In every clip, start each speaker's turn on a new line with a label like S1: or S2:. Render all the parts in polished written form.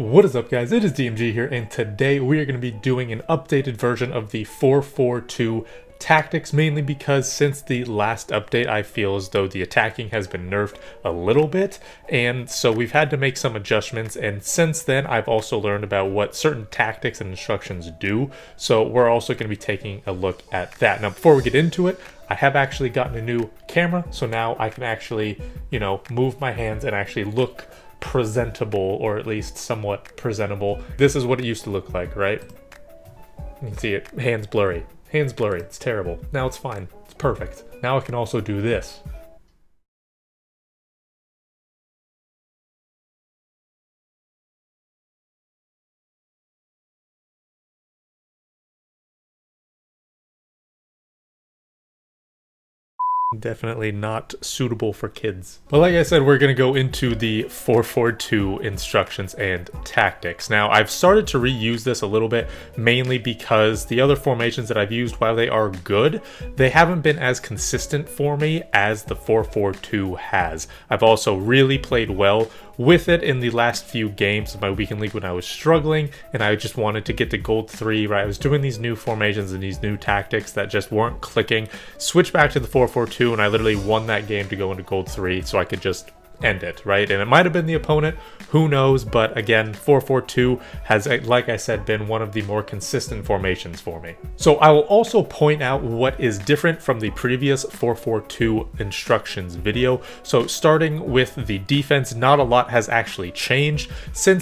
S1: What is up, guys? It is DMG here, and today we are going to be doing an updated version of the 4-4-2 tactics, mainly because since the last update I feel as though the attacking has been nerfed a little bit, and so we've had to make some adjustments, and since then I've also learned about what certain tactics and instructions do, so we're also going to be taking a look at that. Now before we get into it, I have actually gotten a new camera, so now I can actually, move my hands and actually look presentable, or at least somewhat presentable. This is what it used to look like, right? You can see it, hands blurry, it's terrible. Now it's fine, it's perfect. Now I can also do this. Definitely not suitable for kids. But like I said, we're going to go into the 4-4-2 instructions and tactics. Now, I've started to reuse this a little bit, mainly because the other formations that I've used, while they are good, they haven't been as consistent for me as the 4-4-2 has. I've also really played well with it in the last few games of my weekend league when I was struggling and I just wanted to get to gold 3, right? I was doing these new formations and these new tactics that just weren't clicking. Switch back to the 4-4-2 and I literally won that game to go into gold 3 so I could just end it, right? And it might have been the opponent, who knows, but again, 4-4-2 has, like I said, been one of the more consistent formations for me. So I will also point out what is different from the previous 4-4-2 instructions video. So starting with the defense, not a lot has actually changed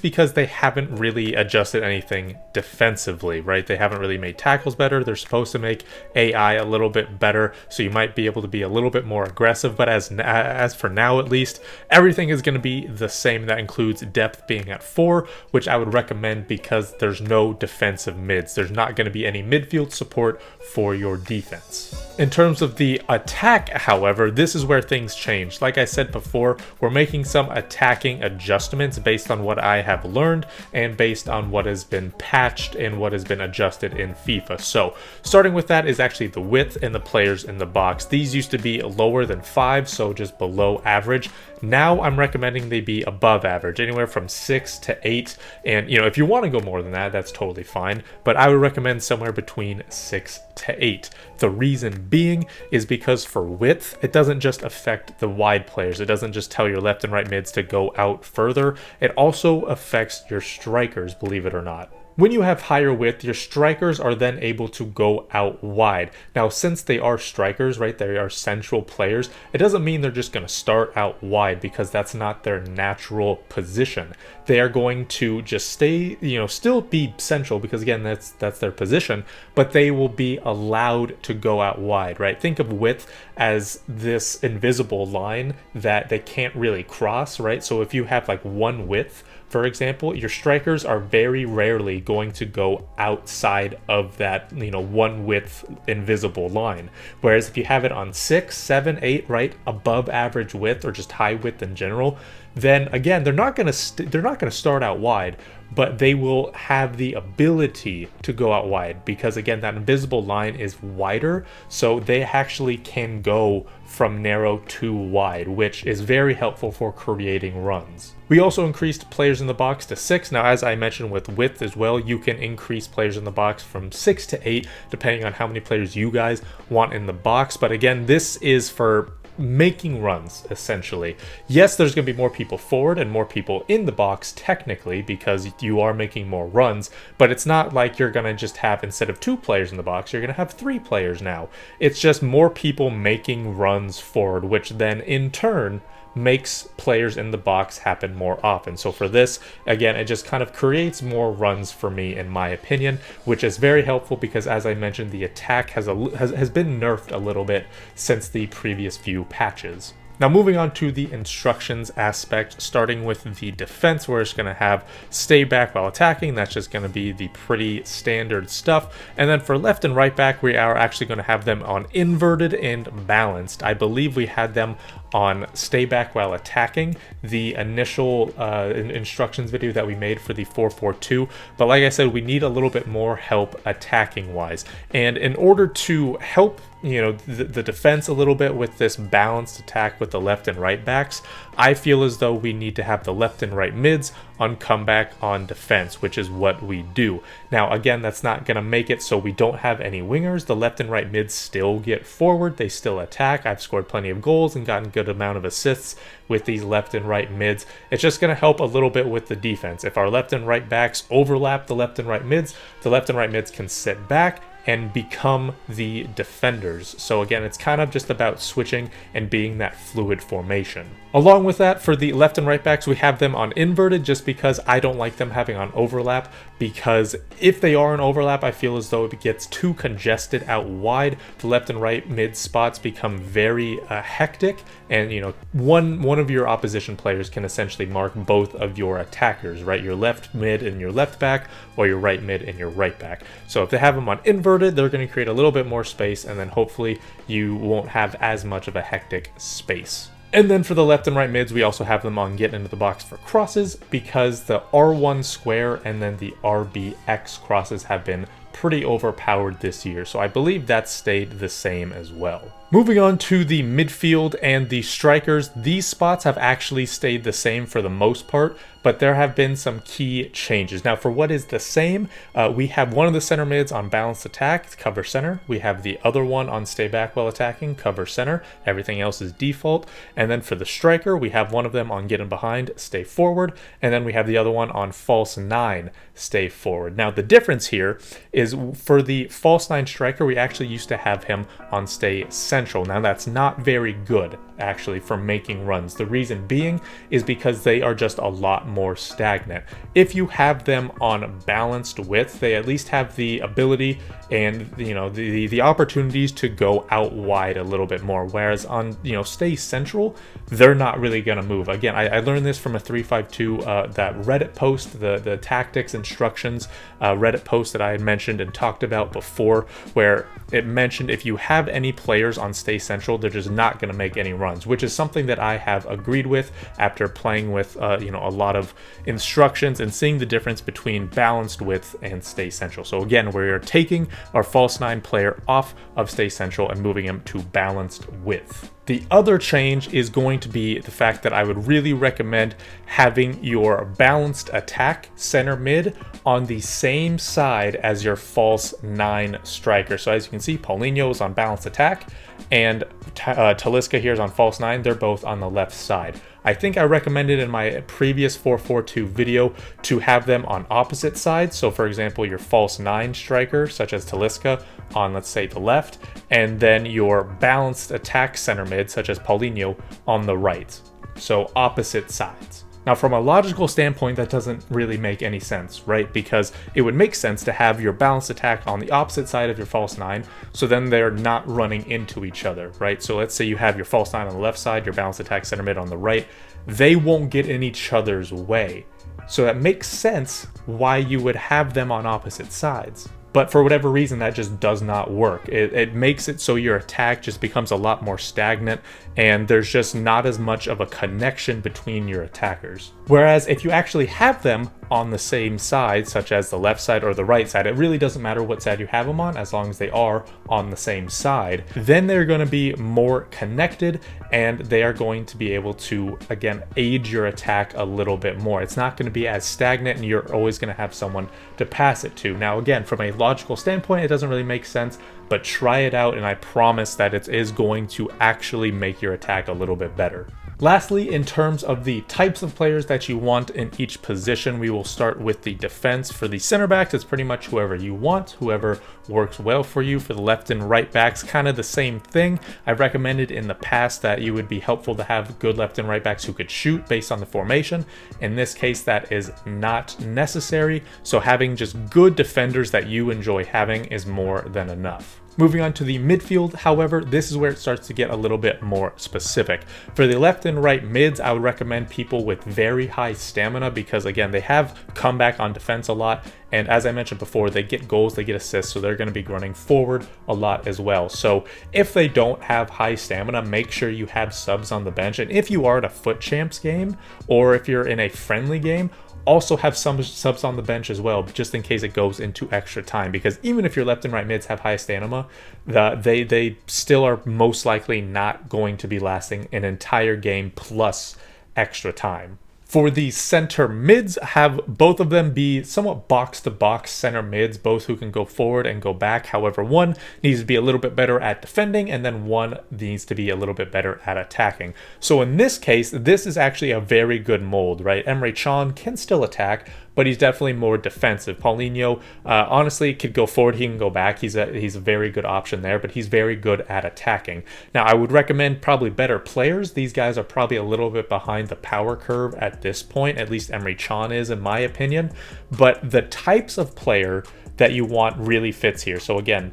S1: because they haven't really adjusted anything defensively, right? They haven't really made tackles better. They're supposed to make AI a little bit better, so you might be able to be a little bit more aggressive, but as for now at least, everything is going to be the same. That includes depth being at 4, which I would recommend because there's no defensive mids. There's not going to be any midfield support for your defense. In terms of the attack, however, this is where things change. Like I said before, we're making some attacking adjustments based on what I have learned and based on what has been patched and what has been adjusted in FIFA. So starting with that is actually the width and the players in the box. These used to be lower than 5, so just below average. Now I'm recommending they be above average, anywhere from 6 to 8. And if you want to go more than that, that's totally fine. But I would recommend somewhere between 6 to 8. The reason being is because for width, it doesn't just affect the wide players. It doesn't just tell your left and right mids to go out further. It also affects your strikers, believe it or not. When you have higher width, your strikers are then able to go out wide. Now, since they are strikers, right, they are central players, it doesn't mean they're just going to start out wide because that's not their natural position. They are going to just stay, still be central because, again, that's their position, but they will be allowed to go out wide, right? Think of width as this invisible line that they can't really cross, right? So if you have like one width, for example, your strikers are very rarely going to go outside of that, one width invisible line. Whereas if you have it on 6, 7, 8, right, above average width or just high width in general, then again, they're not going to start out wide, but they will have the ability to go out wide because, again, that invisible line is wider, so they actually can go from narrow to wide, which is very helpful for creating runs. We also increased players in the box to 6. Now, as I mentioned with width as well, you can increase players in the box from 6 to 8, depending on how many players you guys want in the box. But again, this is for making runs, essentially. Yes, there's going to be more people forward and more people in the box technically because you are making more runs, but it's not like you're going to just have, instead of 2 players in the box, you're going to have 3 players now. It's just more people making runs forward, which then in turn makes players in the box happen more often. So for this, again, it just kind of creates more runs for me, in my opinion, which is very helpful because, as I mentioned, the attack has been nerfed a little bit since the previous few patches. Now moving on to the instructions aspect, starting with the defense, we're just going to have stay back while attacking. That's just going to be the pretty standard stuff. And then for left and right back, we are actually going to have them on inverted and balanced. I believe we had them on stay back while attacking, the initial instructions video that we made for the 4-4-2. But like I said, we need a little bit more help attacking wise. And in order to help the defense a little bit with this balanced attack with the left and right backs, I feel as though we need to have the left and right mids on comeback on defense, which is what we do. Now, again, that's not going to make it so we don't have any wingers. The left and right mids still get forward. They still attack. I've scored plenty of goals and gotten a good amount of assists with these left and right mids. It's just going to help a little bit with the defense. If our left and right backs overlap the left and right mids, the left and right mids can sit back and become the defenders. So again, it's kind of just about switching and being that fluid formation. Along with that, for the left and right backs, we have them on inverted just because I don't like them having on overlap, because if they are on overlap, I feel as though it gets too congested out wide. The left and right mid spots become very hectic, and one of your opposition players can essentially mark both of your attackers, right? Your left mid and your left back, or your right mid and your right back. So if they have them on inverted, they're going to create a little bit more space, and then hopefully you won't have as much of a hectic space. And then for the left and right mids, we also have them on get into the box for crosses, because the R1 square and then the RBX crosses have been pretty overpowered this year. So I believe that stayed the same as well. Moving on to the midfield and the strikers, these spots have actually stayed the same for the most part, but there have been some key changes. Now, for what is the same, we have one of the center mids on balanced attack, cover center. We have the other one on stay back while attacking, cover center. Everything else is default. And then for the striker, we have one of them on get in behind, stay forward. And then we have the other one on false nine, stay forward. Now, the difference here is for the false nine striker, we actually used to have him on stay center. Now that's not very good actually for making runs. The reason being is because they are just a lot more stagnant. If you have them on balanced width, they at least have the ability and the opportunities to go out wide a little bit more, whereas on stay central, they're not really going to move. Again, I learned this from a 352 that Reddit post, the tactics instructions Reddit post that I had mentioned and talked about before, where it mentioned if you have any players on stay central, they're just not going to make any runs, which is something that I have agreed with after playing with a lot of instructions and seeing the difference between balanced width and stay central. So again, we're taking our false nine player off of stay central and moving him to balanced width. The other change is going to be the fact that I would really recommend having your balanced attack center mid on the same side as your false nine striker. So as you can see, Paulinho is on balanced attack and Talisca here is on false nine. They're both on the left side. I think I recommended in my previous 4-4-2 video to have them on opposite sides. So for example, your false nine striker, such as Talisca, on let's say the left, and then your balanced attack center mid, such as Paulinho, on the right. So opposite sides. Now, from a logical standpoint, that doesn't really make any sense, right? Because it would make sense to have your balanced attack on the opposite side of your false nine, so then they're not running into each other, right? So let's say you have your false nine on the left side, your balanced attack center mid on the right. They won't get in each other's way. So that makes sense why you would have them on opposite sides. But for whatever reason, that just does not work. It makes it so your attack just becomes a lot more stagnant, and there's just not as much of a connection between your attackers. Whereas if you actually have them on the same side, such as the left side or the right side, it really doesn't matter what side you have them on, as long as they are on the same side, then they're going to be more connected, and they are going to be able to, again, aid your attack a little bit more. It's not going to be as stagnant, and you're always going to have someone to pass it to. Now, again, from a logical standpoint, it doesn't really make sense, but try it out, and I promise that it is going to actually make your attack a little bit better. Lastly, in terms of the types of players that you want in each position, we will start with the defense. For the center backs, it's pretty much whoever you want, whoever works well for you. For the left and right backs, kind of the same thing. I've recommended in the past that it would be helpful to have good left and right backs who could shoot based on the formation. In this case, that is not necessary, so having just good defenders that you enjoy having is more than enough. Moving on to the midfield, however, this is where it starts to get a little bit more specific. For the left and right mids, I would recommend people with very high stamina because, again, they have comeback on defense a lot. And as I mentioned before, they get goals, they get assists, so they're going to be running forward a lot as well. So if they don't have high stamina, make sure you have subs on the bench. And if you are at a Foot Champs game, or if you're in a friendly game, also have some subs on the bench as well, just in case it goes into extra time, because even if your left and right mids have high stamina, they still are most likely not going to be lasting an entire game plus extra time. For the center mids, have both of them be somewhat box-to-box center mids, both who can go forward and go back. However, one needs to be a little bit better at defending, and then one needs to be a little bit better at attacking. So in this case, this is actually a very good mold, right? Emre Can can still attack, but he's definitely more defensive. Paulinho, honestly, could go forward, he can go back. He's a very good option there, but he's very good at attacking. Now, I would recommend probably better players. These guys are probably a little bit behind the power curve at this point, at least Emre Can is, in my opinion. But the types of player that you want really fits here. So again,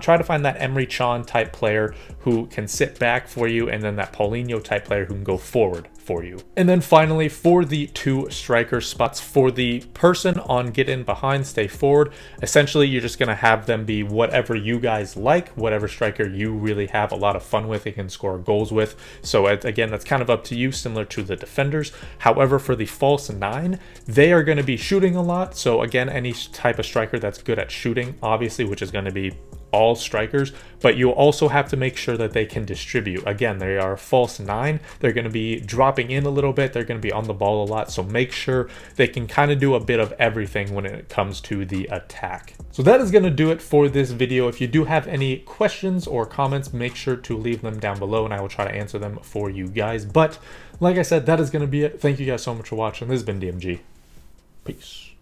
S1: try to find that Emre Can type player who can sit back for you, and then that Paulinho type player who can go forward for you. And then finally, for the 2 striker spots, for the person on get in behind, stay forward, essentially you're just going to have them be whatever you guys like, whatever striker you really have a lot of fun with and can score goals with. So again, that's kind of up to you, similar to the defenders. However, for the false 9, they are going to be shooting a lot. So again, any type of striker that's good at shooting, obviously, which is going to be all strikers, but you'll also have to make sure that they can distribute. Again, they are a false 9. They're going to be dropping in a little bit. They're going to be on the ball a lot. So make sure they can kind of do a bit of everything when it comes to the attack. So that is going to do it for this video. If you do have any questions or comments, make sure to leave them down below and I will try to answer them for you guys. But like I said, that is going to be it. Thank you guys so much for watching. This has been DMG. Peace.